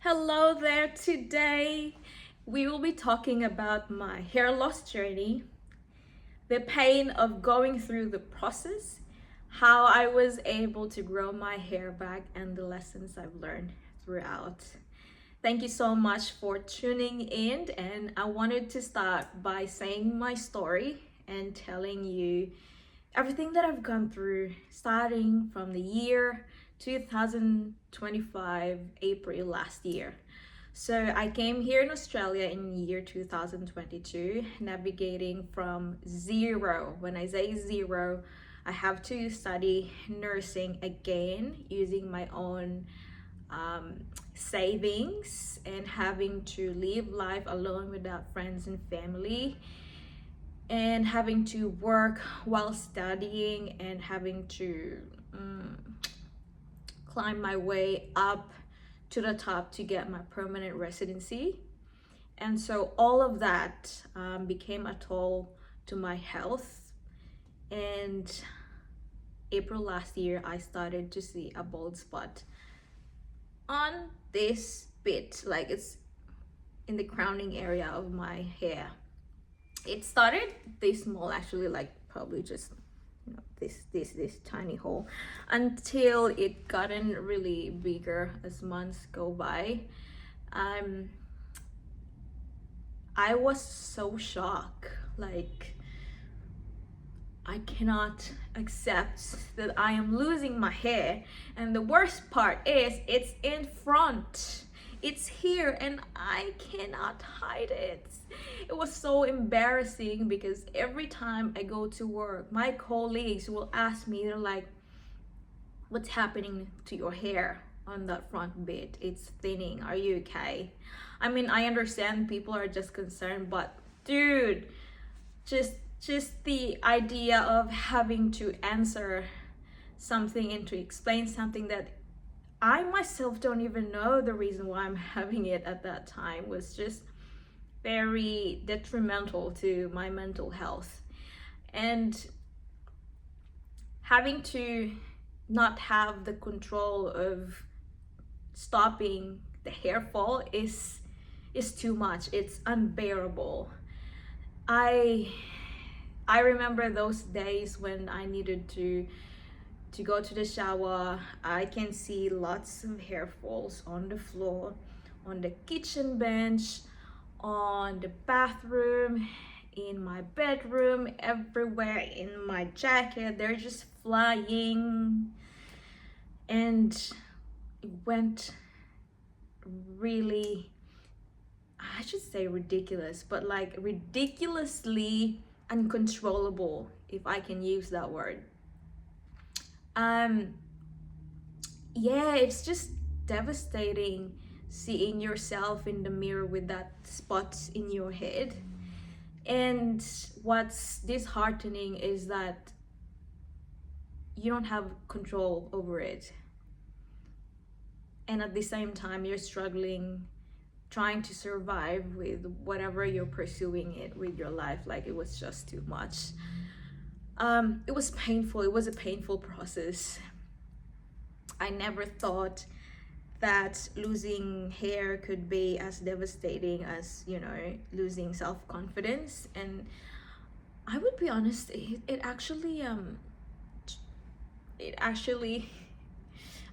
Hello there. Today we will be talking about my hair loss journey, the pain of going through the process, how I was able to grow my hair back, and the lessons I've learned throughout. Thank you so much for tuning in, and I wanted to start by saying my story and telling you everything that I've gone through starting from the year 2025 April last year. So I came here in Australia in year 2022, navigating from zero. When I say zero, I have to study nursing again using my own savings and having to live life alone without friends and family and having to work while studying and having to climb my way up to the top to get my permanent residency. And so all of that became a toll to my health. And April last year, I started to see a bald spot on this bit, like it's in the crowning area of my hair. It started this small, actually, like probably just this tiny hole, until it gotten really bigger as months go by. I was so shocked, like I cannot accept that I am losing my hair, and the worst part is it's in front. It's here and I cannot hide it. It was so embarrassing because every time I go to work, my colleagues will ask me, they're like, what's happening to your hair on that front bit? It's thinning. Are you okay? I mean, I understand people are just concerned, but dude, just the idea of having to answer something and to explain something that I myself don't even know the reason why I'm having it at that time was just very detrimental to my mental health. And having to not have the control of stopping the hair fall is too much. It's unbearable. I remember those days when I needed to go to the shower. I can see lots of hair falls on the floor, on the kitchen bench, on the bathroom, in my bedroom, everywhere, in my jacket. They're just flying. And it went really, I should say ridiculous, but like ridiculously uncontrollable, if I can use that word. Yeah, it's just devastating seeing yourself in the mirror with that spot in your head. And what's disheartening is that you don't have control over it, and at the same time you're struggling trying to survive with whatever you're pursuing it with your life. Like, it was just too much. It was painful. It was a painful process. I never thought that losing hair could be as devastating as, losing self-confidence. And I would be honest, it actually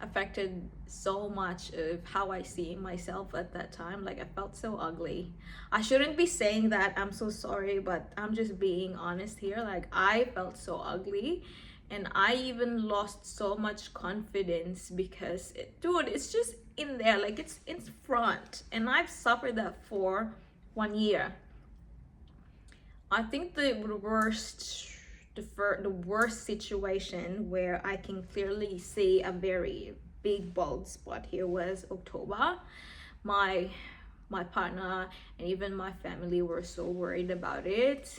affected so much of how I see myself at that time. Like, I felt so ugly. I shouldn't be saying that. I'm so sorry, but I'm just being honest here. Like, I felt so ugly, and I even lost so much confidence because dude, it's just in there, like it's in front, and I've suffered that for 1 year. I think the worst situation where I can clearly see a very big bald spot here was October. My partner and even my family were so worried about it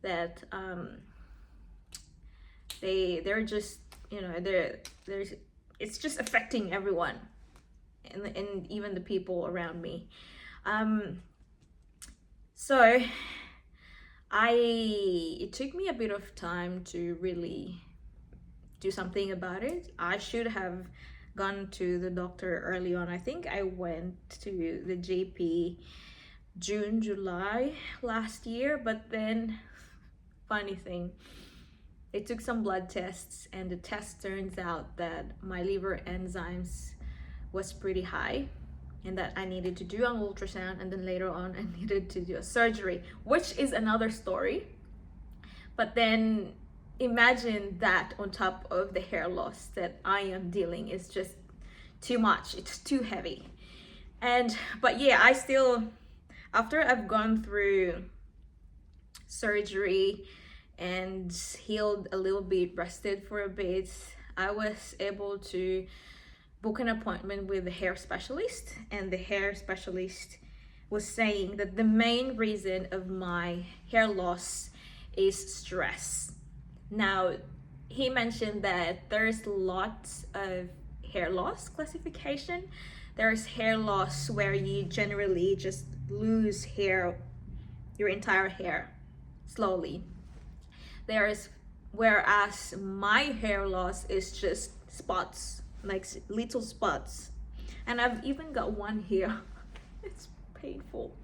that they're just, there's it's just affecting everyone, and even the people around me. So it took me a bit of time to really do something about it. I should have gone to the doctor early on. I think I went to the GP June, July last year, but then funny thing, they took some blood tests and the test turns out that my liver enzymes was pretty high and that I needed to do an ultrasound, and then later on I needed to do a surgery, which is another story. But then imagine that on top of the hair loss that I am dealing is just too much. It's too heavy. But yeah, I still, after I've gone through surgery and healed a little bit, rested for a bit, I was able to book an appointment with the hair specialist, and the hair specialist was saying that the main reason of my hair loss is stress. Now, he mentioned that there's lots of hair loss classification. There's hair loss where you generally just lose hair, your entire hair, slowly. Whereas my hair loss is just spots, like little spots. And I've even got one here. It's painful.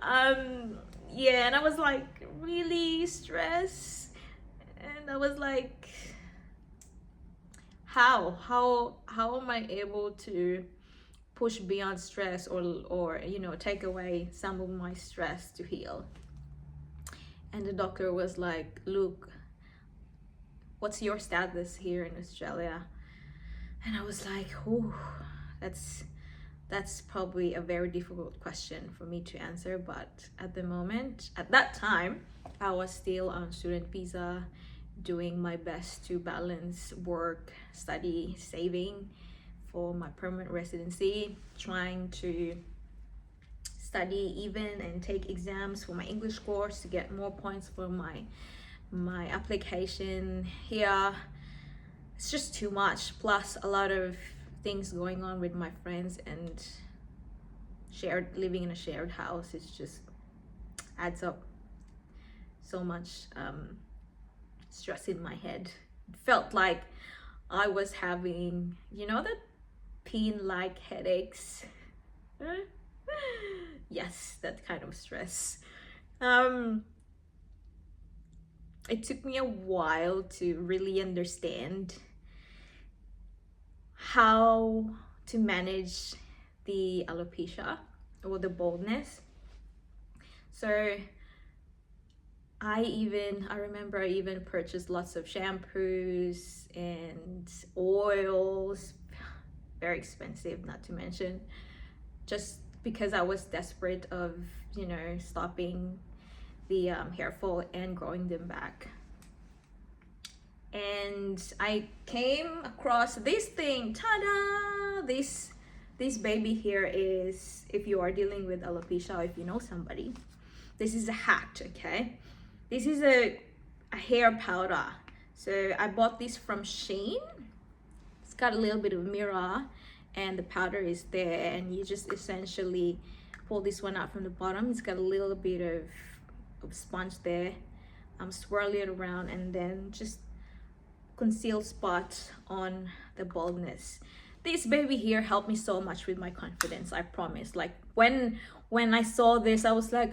Yeah, and I was like really stressed, and I was like, how am I able to push beyond stress, or take away some of my stress to heal? And the doctor was like, look, what's your status here in Australia? And I was like, oh, that's probably a very difficult question for me to answer. But at that time, I was still on student visa, doing my best to balance work, study, saving for my permanent residency, trying to study even and take exams for my English course to get more points for my application here. It's just too much, plus a lot of things going on with my friends, and living in a shared house. It's just adds up so much stress in my head. It felt like I was having, that pin-like headaches. Yes, that kind of stress. It took me a while to really understand how to manage the alopecia or the baldness. So I remember I even purchased lots of shampoos and oils, very expensive, not to mention, just because I was desperate of stopping the hair fall and growing them back. And I came across this thing, ta-da! This baby here is, if you are dealing with alopecia, or if you know somebody, this is a hat, okay? This is a hair powder. So I bought this from Shein. It's got a little bit of mirror and the powder is there, and you just essentially pull this one out from the bottom. It's got a little bit of sponge there. Swirl it around and then just conceal spots on the baldness. This baby here helped me so much with my confidence, I promise. Like when I saw this, I was like,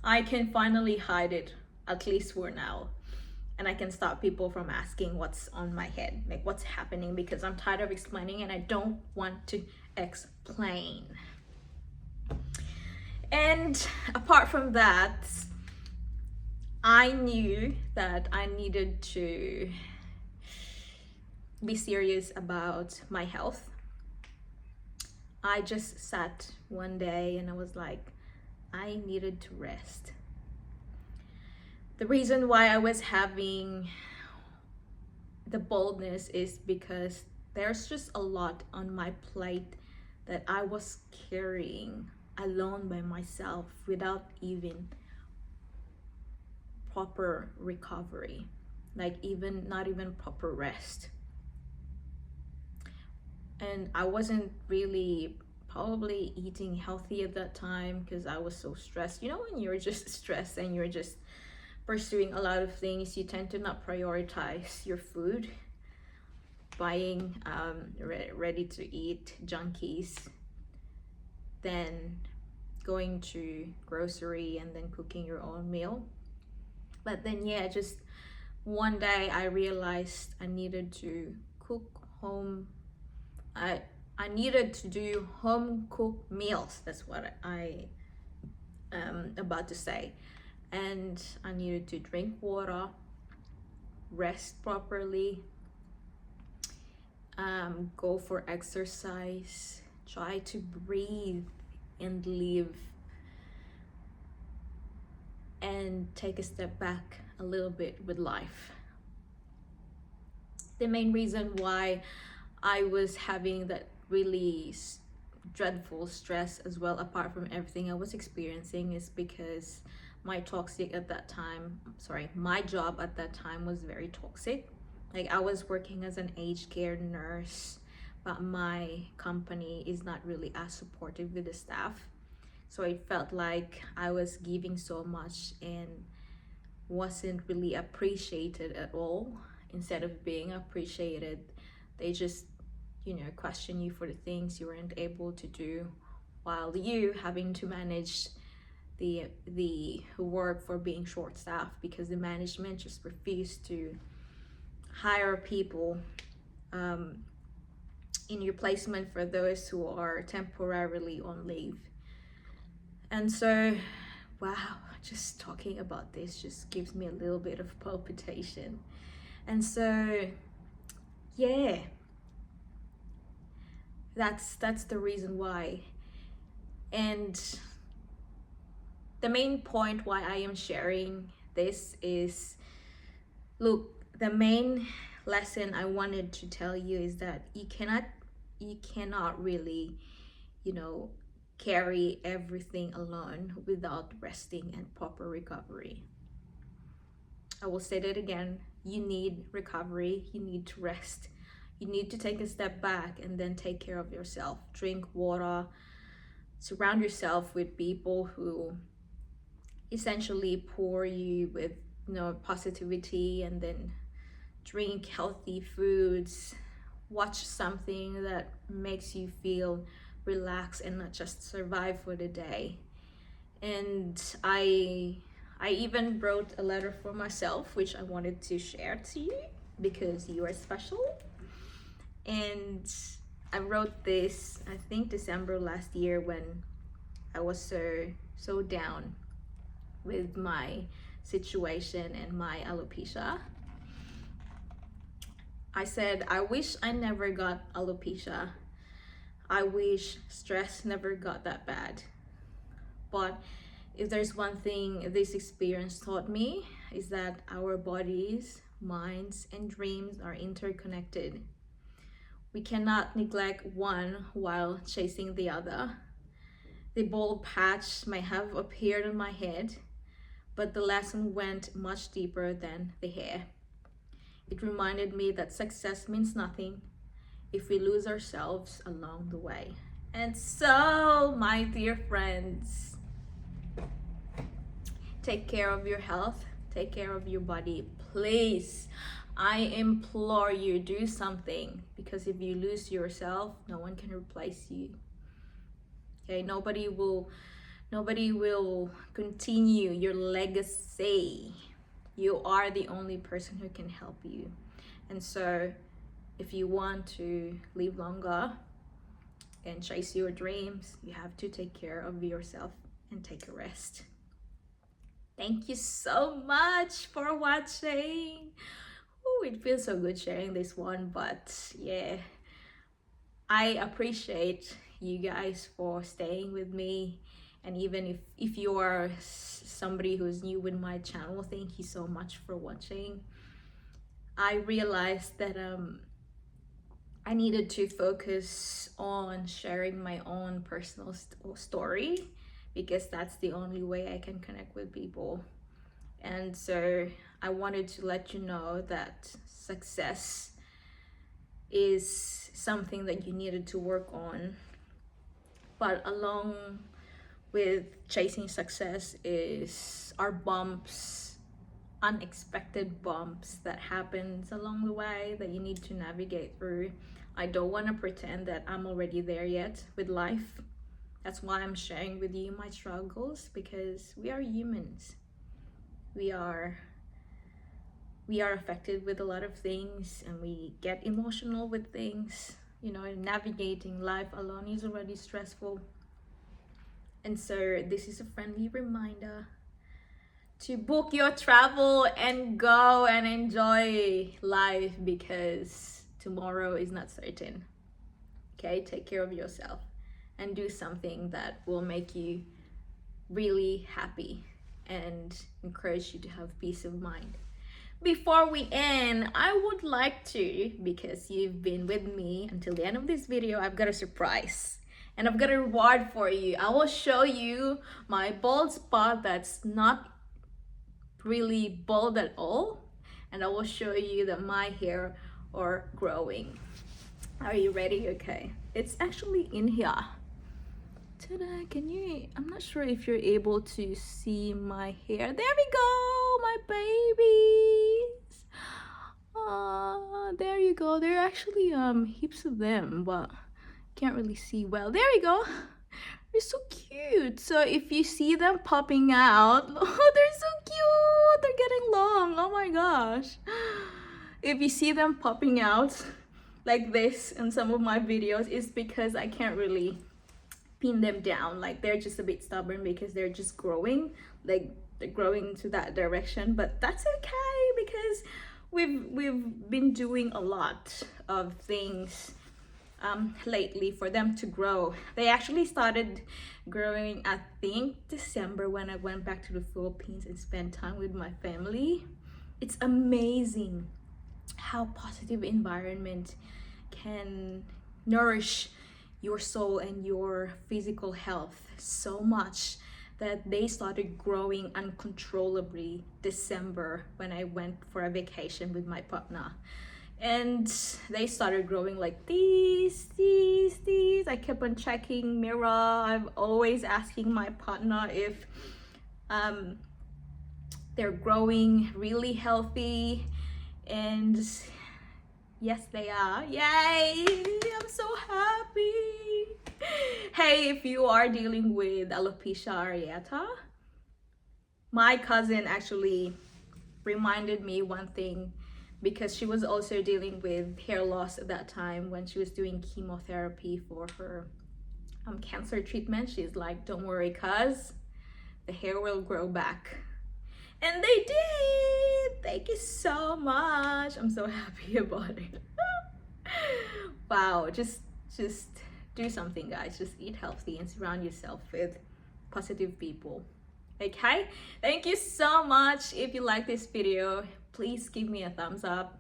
I can finally hide it, at least for now. And I can stop people from asking what's on my head, like what's happening, because I'm tired of explaining and I don't want to explain. And apart from that, I knew that I needed to be serious about my health. I just sat one day and I was like, I needed to rest. The reason why I was having the baldness is because there's just a lot on my plate that I was carrying alone by myself without even proper recovery, like not even proper rest. And I wasn't really probably eating healthy at that time because I was so stressed. When you're just stressed and you're just pursuing a lot of things, you tend to not prioritize your food. buying ready to eat junkies, then going to grocery and then cooking your own meal. But then yeah, just one day I realized I needed to cook home. I needed to do home cooked meals. That's what I am about to say. And I needed to drink water, rest properly, go for exercise, try to breathe and live, and take a step back a little bit with life. The main reason why I was having that really dreadful stress as well, apart from everything I was experiencing, is because my job at that time was very toxic. Like, I was working as an aged care nurse, but my company is not really as supportive with the staff. So it felt like I was giving so much and wasn't really appreciated at all. Instead of being appreciated, they just, question you for the things you weren't able to do, while you having to manage the work for being short-staffed because the management just refused to hire people in replacement for those who are temporarily on leave. And so, wow, just talking about this just gives me a little bit of palpitation. And so, yeah, that's the reason why. And the main point why I am sharing this is, look, the main lesson I wanted to tell you is that you cannot really, carry everything alone without resting and proper recovery. I will say that again. You need recovery, you need to rest, you need to take a step back and then take care of yourself. Drink water, surround yourself with people who essentially pour you with positivity, and then drink healthy foods. Watch something that makes you feel relaxed and not just survive for the day. And I even wrote a letter for myself, which I wanted to share to you because you are special. And I wrote this, I think December last year, when I was so down with my situation and my alopecia. I said, I wish I never got alopecia. I wish stress never got that bad. But if there's one thing this experience taught me, is that our bodies, minds, and dreams are interconnected. We cannot neglect one while chasing the other. The bald patch may have appeared on my head, but the lesson went much deeper than the hair. It reminded me that success means nothing if we lose ourselves along the way. And so, my dear friends, take care of your health, take care of your body. Please, I implore you, do something, because if you lose yourself, no one can replace you. Okay, nobody will continue your legacy. You are the only person who can help you. And so if you want to live longer and chase your dreams, you have to take care of yourself and take a rest. Thank you so much for watching. Ooh, it feels so good sharing this one, but yeah, I appreciate you guys for staying with me. And even if you are somebody who's new with my channel, thank you so much for watching. I realized that I needed to focus on sharing my own personal story, because that's the only way I can connect with people. And so I wanted to let you know that success is something that you needed to work on, but along with chasing success is our bumps, unexpected bumps that happens along the way that you need to navigate through. I don't want to pretend that I'm already there yet with life. That's why I'm sharing with you my struggles, because we are humans. We are affected with a lot of things, and we get emotional with things. You know, navigating life alone is already stressful. And so this is a friendly reminder to book your travel and go and enjoy life, because tomorrow is not certain. Okay, take care of yourself and do something that will make you really happy and encourage you to have peace of mind. Before we end, I would like to, because you've been with me until the end of this video, I've got a surprise and I've got a reward for you. I will show you my bald spot that's not really bald at all, and I will show you that my hair are growing. Are you ready? Okay, it's actually in here. Ta-da! Can you, I'm not sure if you're able to see my hair. There we go, my babies. There you go. There are actually heaps of them, but can't really see well. There we go. They're so cute. So if you see them popping out, oh, they're so cute. They're getting long. Oh my gosh. If you see them popping out like this in some of my videos, it's because I can't really pin them down. Like, they're just a bit stubborn because they're just growing. Like, they're growing to that direction. But that's okay, because we've been doing a lot of things lately for them to grow. They actually started growing, I think, December, when I went back to the Philippines and spent time with my family. It's amazing how positive environment can nourish your soul and your physical health so much that they started growing uncontrollably December when I went for a vacation with my partner. And they started growing like these. I kept on checking mirror. I'm always asking my partner if they're growing really healthy, and yes, they are. Yay! I'm so happy. Hey, if you are dealing with alopecia areata, my cousin actually reminded me one thing, because she was also dealing with hair loss at that time when she was doing chemotherapy for her cancer treatment. She's like, don't worry, cuz the hair will grow back. And they did. Thank you so much. I'm so happy about it. Wow, just do something, guys. Just eat healthy and surround yourself with positive people. Okay, thank you so much. If you like this video, please give me a thumbs up,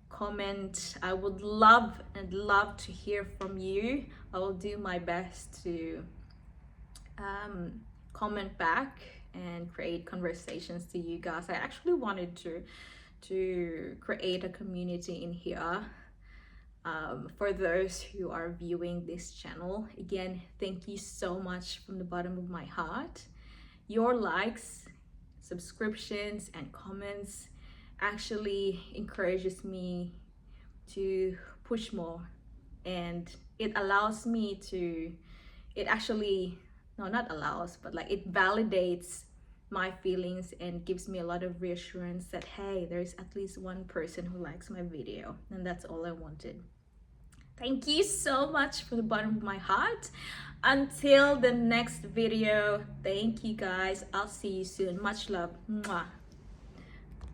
comment. I would love to hear from you. I will do my best to comment back and create conversations to you guys. I actually wanted to create a community in here for those who are viewing this channel. Again, thank you so much from the bottom of my heart. Your likes, subscriptions, and comments actually encourages me to push more, and it allows me to, it actually, no, not allows, but like, it validates my feelings and gives me a lot of reassurance that, hey, there's at least one person who likes my video, and that's all I wanted. Thank you so much from the bottom of my heart. Until the next video, thank you guys. I'll see you soon. Much love. Mwah.